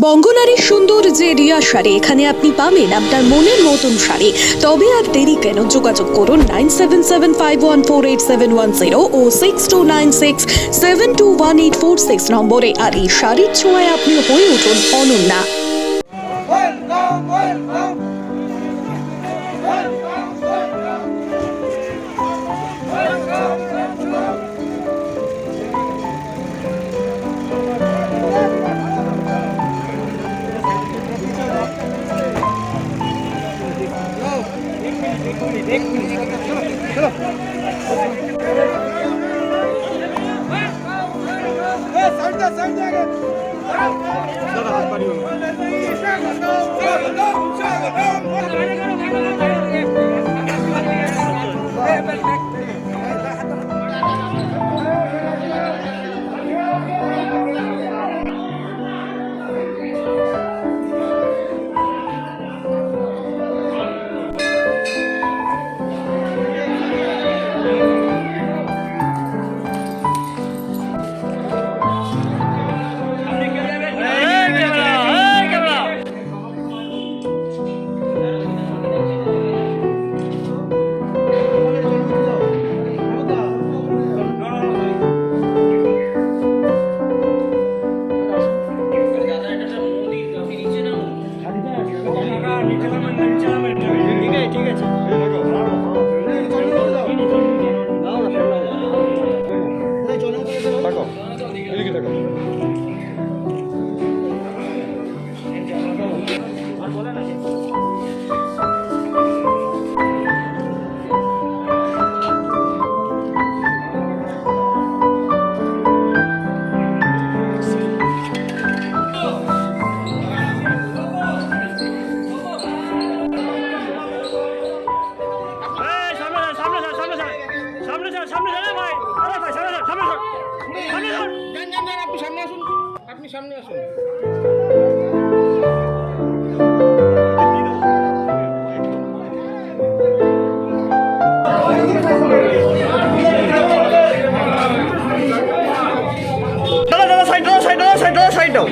বঙ্গনারীর সুন্দর যে রিয়া শাড়ি, এখানে আপনি পাবেন আপনার মনের মতন শাড়ি। তবে আর দেরি কেন, যোগাযোগ করুন 9775148710 ও 6296721846 নম্বরে। আর এই শাড়ির ছোঁয়ায় আপনি হয়ে উঠুন অনন্যা। আপনি সামনে আসুন। সাইড দাও।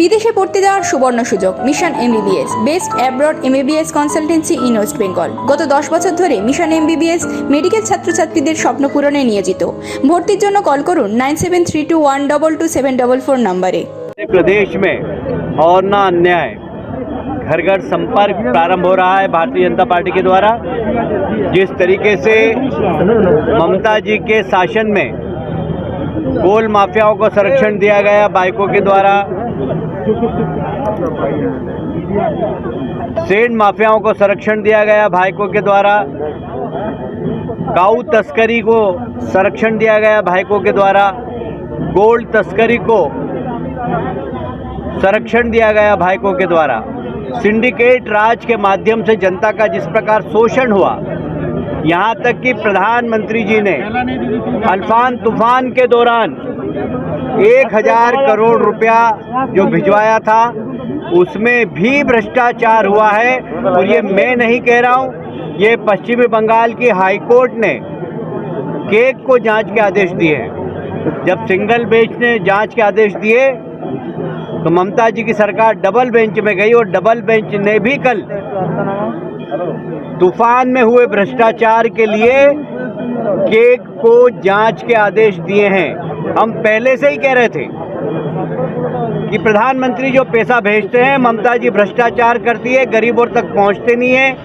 বিদেশে পড়তে যাওয়ার সুবর্ণ সুযোগ। Mission MBBS, best abroad MBBS consultancy in West Bengal. গত 10 বছর ধরে মিশন এমবিবিএস মেডিকেল ছাত্রছাত্রীদের স্বপ্ন পূরণে নিয়োজিত। ভর্তির জন্য কল করুন 9732122744 নম্বরে। प्रदेश में और ना अन्याय घर घर संपर्क प्रारंभ हो रहा है भारतीय जनता पार्टी के द्वारा। जिस तरीके से ममता जी के शासन में कोल माफियाओं को संरक्षण दिया गया बाइकों के द्वारा, सेंड माफियाओं को संरक्षण दिया गया भाइकों के द्वारा, काऊ तस्करी को संरक्षण दिया गया भाइकों के द्वारा, गोल्ड तस्करी को संरक्षण दिया गया भाइकों के द्वारा, सिंडिकेट राज के माध्यम से जनता का जिस प्रकार शोषण हुआ, यहाँ तक कि प्रधानमंत्री जी ने अल्फान तूफान के दौरान 1000 करोड़ रुपया जो भिजवाया था उसमें भी भ्रष्टाचार हुआ है। और ये मैं नहीं कह रहा हूँ, ये पश्चिमी बंगाल की हाई कोर्ट ने केक को जांच के आदेश दिए हैं। जब सिंगल बेंच ने जांच के आदेश दिए तो ममता जी की सरकार डबल बेंच में गई और डबल बेंच ने भी कल तूफान में हुए भ्रष्टाचार के लिए केक को जांच के आदेश दिए हैं। हम पहले से ही कह रहे थे कि प्रधानमंत्री जो पैसा भेजते हैं, ममता जी भ्रष्टाचार करती है, गरीबों तक पहुंचते नहीं है।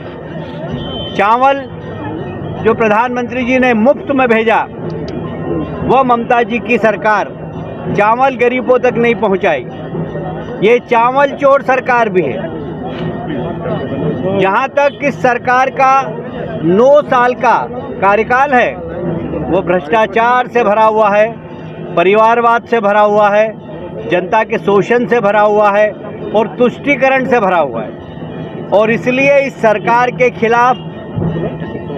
चावल जो प्रधानमंत्री जी ने मुफ्त में भेजा, वो ममता जी की सरकार चावल गरीबों तक नहीं पहुंचाई। ये चावल चोर सरकार भी है। जहां तक इस सरकार का 9 साल का कार्यकाल है, वो भ्रष्टाचार से भरा हुआ है, परिवारवाद से भरा हुआ है, जनता के शोषण से भरा हुआ है और तुष्टीकरण से भरा हुआ है। और इसलिए इस सरकार के खिलाफ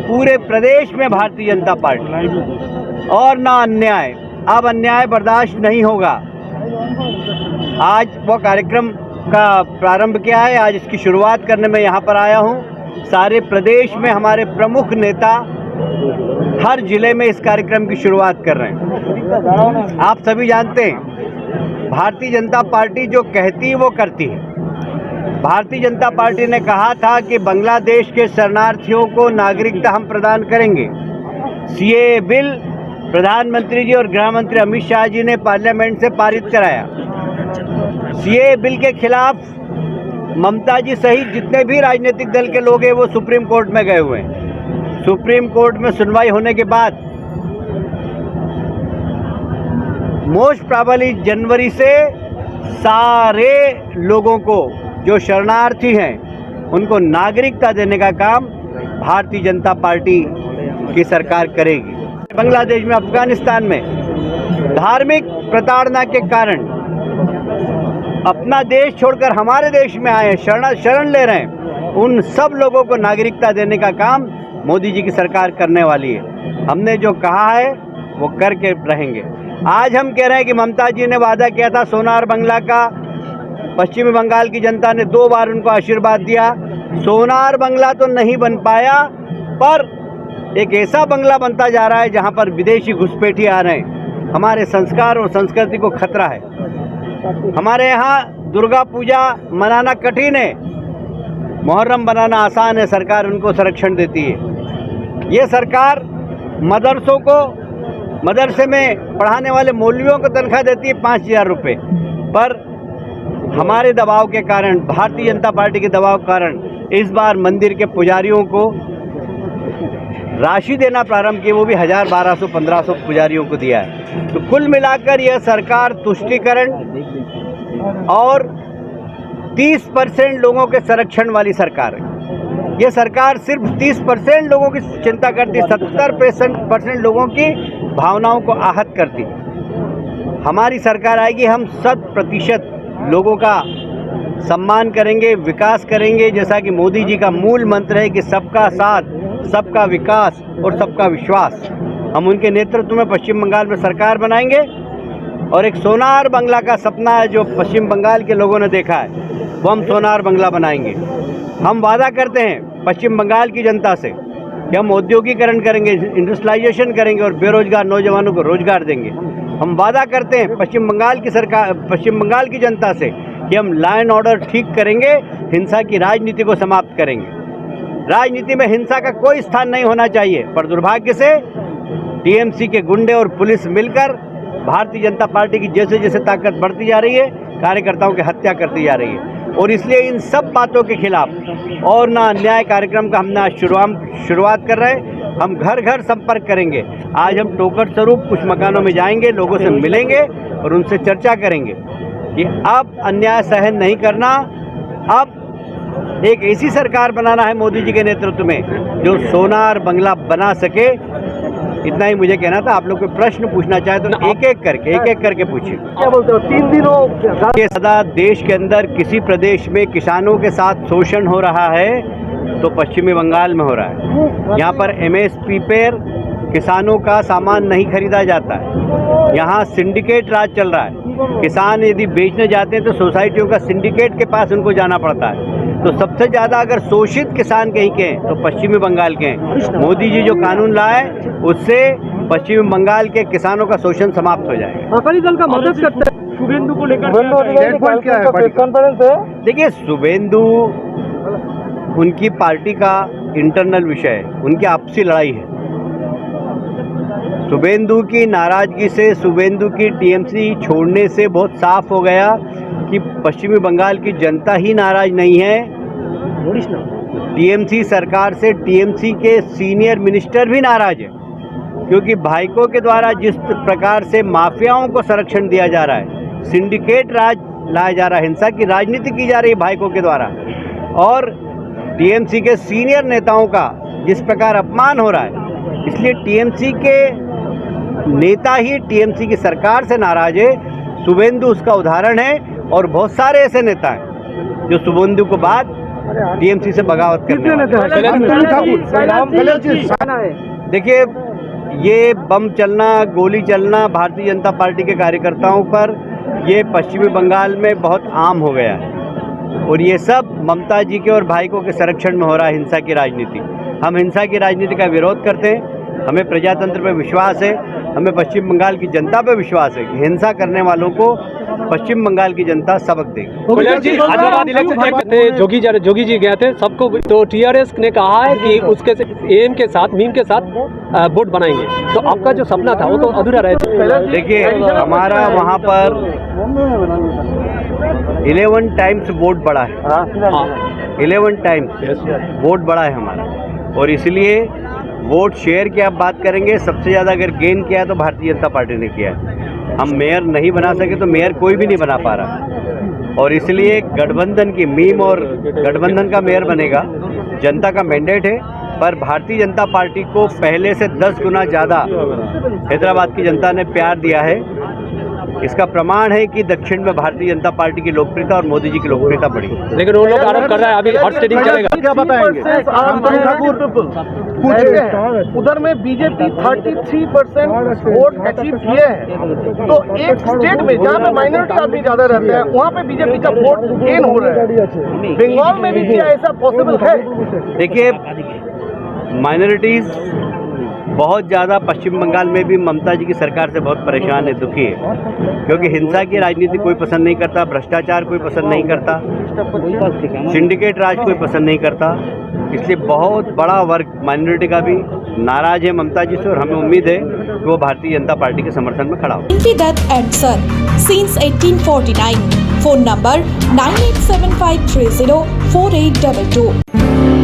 पूरे प्रदेश में भारतीय जनता पार्टी और ना अन्याय, अब अन्याय बर्दाश्त नहीं होगा। आज वो कार्यक्रम का प्रारंभ किया है, आज इसकी शुरुआत करने में यहाँ पर आया हूँ। सारे प्रदेश में हमारे प्रमुख नेता हर जिले में इस कार्यक्रम की शुरुआत कर रहे हैं। आप सभी जानते हैं, भारतीय जनता पार्टी जो कहती है वो करती है। भारतीय जनता पार्टी ने कहा था कि बांग्लादेश के शरणार्थियों को नागरिकता हम प्रदान करेंगे। सीएए बिल प्रधानमंत्री जी और गृह मंत्री अमित शाह जी ने पार्लियामेंट से पारित कराया। सीएए बिल के खिलाफ ममता जी सहित जितने भी राजनीतिक दल के लोग हैं वो सुप्रीम कोर्ट में गए हुए हैं। सुप्रीम कोर्ट में सुनवाई होने के बाद मोस्ट प्रोबेबली जनवरी से सारे लोगों को जो शरणार्थी हैं उनको नागरिकता देने का काम भारतीय जनता पार्टी की सरकार करेगी। बांग्लादेश में, अफगानिस्तान में धार्मिक प्रताड़ना के कारण अपना देश छोड़कर हमारे देश में आए शरण ले रहे हैं, उन सब लोगों को नागरिकता देने का काम मोदी जी की सरकार करने वाली है। हमने जो कहा है वो करके रहेंगे। आज हम कह रहे हैं कि ममता जी ने वादा किया था सोनार बंगला का, पश्चिमी बंगाल की जनता ने 2 बार उनको आशीर्वाद दिया। सोनार बंगला तो नहीं बन पाया, पर एक ऐसा बंगला बनता जा रहा है जहां पर विदेशी घुसपैठी आ रहे हैं। हमारे संस्कार और संस्कृति को खतरा है। हमारे यहाँ दुर्गा पूजा मनाना कठिन है, मुहर्रम बनाना आसान है, सरकार उनको संरक्षण देती है। ये सरकार मदरसों को, मदरसे में पढ़ाने वाले मौलवियों को तनख्वाह देती है 5,000 रुपये, पर हमारे दबाव के कारण, भारतीय जनता पार्टी के दबाव के कारण इस बार मंदिर के पुजारियों को राशि देना प्रारंभ की, वो भी 1000, 1200, 1500 पुजारियों को दिया है। तो कुल मिलाकर यह सरकार तुष्टीकरण और 30% लोगों के संरक्षण वाली सरकार है। ये सरकार सिर्फ 30% लोगों की चिंता करती, 70% लोगों की भावनाओं को आहत करती। हमारी सरकार आएगी, हम 100% लोगों का सम्मान करेंगे, विकास करेंगे, जैसा कि मोदी जी का मूल मंत्र है कि सबका साथ, सबका विकास और सबका विश्वास। हम उनके नेतृत्व में पश्चिम बंगाल में सरकार बनाएंगे और एक सोनार बंगला का सपना है जो पश्चिम बंगाल के लोगों ने देखा है, वो हम सोनार बंगला बनाएंगे। हम वादा करते हैं पश्चिम बंगाल की जनता से कि हम औद्योगिकरण करेंगे, इंडस्ट्रियलाइजेशन करेंगे और बेरोजगार नौजवानों को रोजगार देंगे। हम वादा करते हैं पश्चिम बंगाल की जनता से कि हम लॉ एंड ऑर्डर ठीक करेंगे, हिंसा की राजनीति को समाप्त करेंगे। राजनीति में हिंसा का कोई स्थान नहीं होना चाहिए, पर दुर्भाग्य से टीएमसी के गुंडे और पुलिस मिलकर भारतीय जनता पार्टी की जैसे जैसे ताकत बढ़ती जा रही है, कार्यकर्ताओं की हत्या करती जा रही है। और इसलिए इन सब बातों के खिलाफ और ना अन्याय कार्यक्रम का हमने आज शुरुआत कर रहे हैं। हम घर घर संपर्क करेंगे। आज हम टोकन स्वरूप कुछ मकानों में जाएंगे, लोगों से मिलेंगे और उनसे चर्चा करेंगे कि अब अन्याय सहन नहीं करना, अब एक ऐसी सरकार बनाना है मोदी जी के नेतृत्व में जो सोनार बंगला बना सके। इतना ही मुझे कहना था। आप लोग कोई प्रश्न पूछना चाहे तो एक एक करके पूछिए। क्या बोलते हो, 3 दिनों के सदा देश के अंदर किसी प्रदेश में किसानों के साथ शोषण हो रहा है तो पश्चिमी बंगाल में हो रहा है। यहाँ पर एमएसपी पर किसानों का सामान नहीं खरीदा जाता है। यहाँ सिंडिकेट राज चल रहा है। किसान यदि बेचने जाते हैं तो सोसाइटियों का सिंडिकेट के पास उनको जाना पड़ता है। तो सबसे ज़्यादा अगर शोषित किसान कहीं के हैं तो पश्चिमी बंगाल के हैं। मोदी जी जो कानून लाए उससे पश्चिमी बंगाल के किसानों का शोषण समाप्त हो जाएगा। अकाली दल का मदद करता है शुभेंदु को लेकर क्या है? देखिए, शुभेंदु उनकी पार्टी का इंटरनल विषय है, उनकी आपसी लड़ाई है। शुभेंदु की नाराजगी से, शुभेंदु की टीएमसी छोड़ने से बहुत साफ हो गया कि पश्चिमी बंगाल की जनता ही नाराज नहीं है, टीएमसी सरकार से टीएमसी के सीनियर मिनिस्टर भी नाराज है, क्योंकि भाइको के द्वारा जिस प्रकार से माफियाओं को संरक्षण दिया जा रहा है, सिंडिकेट राज लाया जा रहा है, हिंसा की राजनीति की जा रही है भाइको के द्वारा, और टीएमसी के सीनियर नेताओं का जिस प्रकार अपमान हो रहा है, इसलिए टीएमसी के नेता ही टीएमसी की सरकार से नाराज है। शुभेंदु उसका उदाहरण है, और बहुत सारे ऐसे नेता हैं जो शुभेंदु को बाद टीएमसी से बगावत करने वाले। देखिए, ये बम चलना, गोली चलना भारतीय जनता पार्टी के कार्यकर्ताओं पर ये पश्चिमी बंगाल में बहुत आम हो गया है, और ये सब ममता जी के और भाइकों के संरक्षण में हो रहा है हिंसा की राजनीति। हम हिंसा की राजनीति का विरोध करते हैं, हमें प्रजातंत्र पर विश्वास है, हमें पश्चिम बंगाल की जनता पर विश्वास है कि हिंसा करने वालों को पश्चिम बंगाल की जनता सबक देगी। कल्याण जी, हैदराबाद इलेक्शन जोगी जी गए थे सबको, तो टीआरएस ने कहा है कि उसके एम के साथ, मीम के साथ वोट बनाएंगे, तो आपका जो सपना था वो तो अधूरा रह। देखिए, हमारा वहाँ पर 11 टाइम्स वोट बढ़ा है, 11 टाइम्स वोट बढ़ा है हमारा, और इसलिए वोट शेयर की आप बात करेंगे, सबसे ज़्यादा अगर गेन किया है तो भारतीय जनता पार्टी ने किया है। हम मेयर नहीं बना सके तो मेयर कोई भी नहीं बना पा रहा, और इसलिए गठबंधन की मीम और गठबंधन का मेयर बनेगा, जनता का मैंडेट है। पर भारतीय जनता पार्टी को पहले से 10 गुना ज़्यादा हैदराबाद की जनता ने प्यार दिया है। इसका प्रमाण है कि दक्षिण में भारतीय जनता पार्टी की लोकप्रियता और मोदी जी की लोकप्रियता बढ़ी। लेकिन वो लोग आरोप कर रहे हैं अभी हॉट स्टेडिंग चलेगा, क्या बताएंगे? उधर में बीजेपी 33% वोट अचीव किए हैं, तो एक स्टेट में जहाँ पे माइनॉरिटी आदमी ज्यादा रहते हैं वहाँ पे बीजेपी का वोट गेन हो रहा है। बंगाल में भी क्या ऐसा पॉसिबल है? देखिए, माइनॉरिटीज़ बहुत ज़्यादा पश्चिम बंगाल में भी ममता जी की सरकार से बहुत परेशान है, दुखी है, क्योंकि हिंसा की राजनीति कोई पसंद नहीं करता, भ्रष्टाचार कोई पसंद नहीं करता, सिंडिकेट राज कोई पसंद नहीं करता। इसलिए बहुत बड़ा वर्ग माइनॉरिटी का भी नाराज है ममता जी से, और हमें उम्मीद है कि वो भारतीय जनता पार्टी के समर्थन में खड़ा हो। Dutt and Son, since 1849. Phone number 9875304822.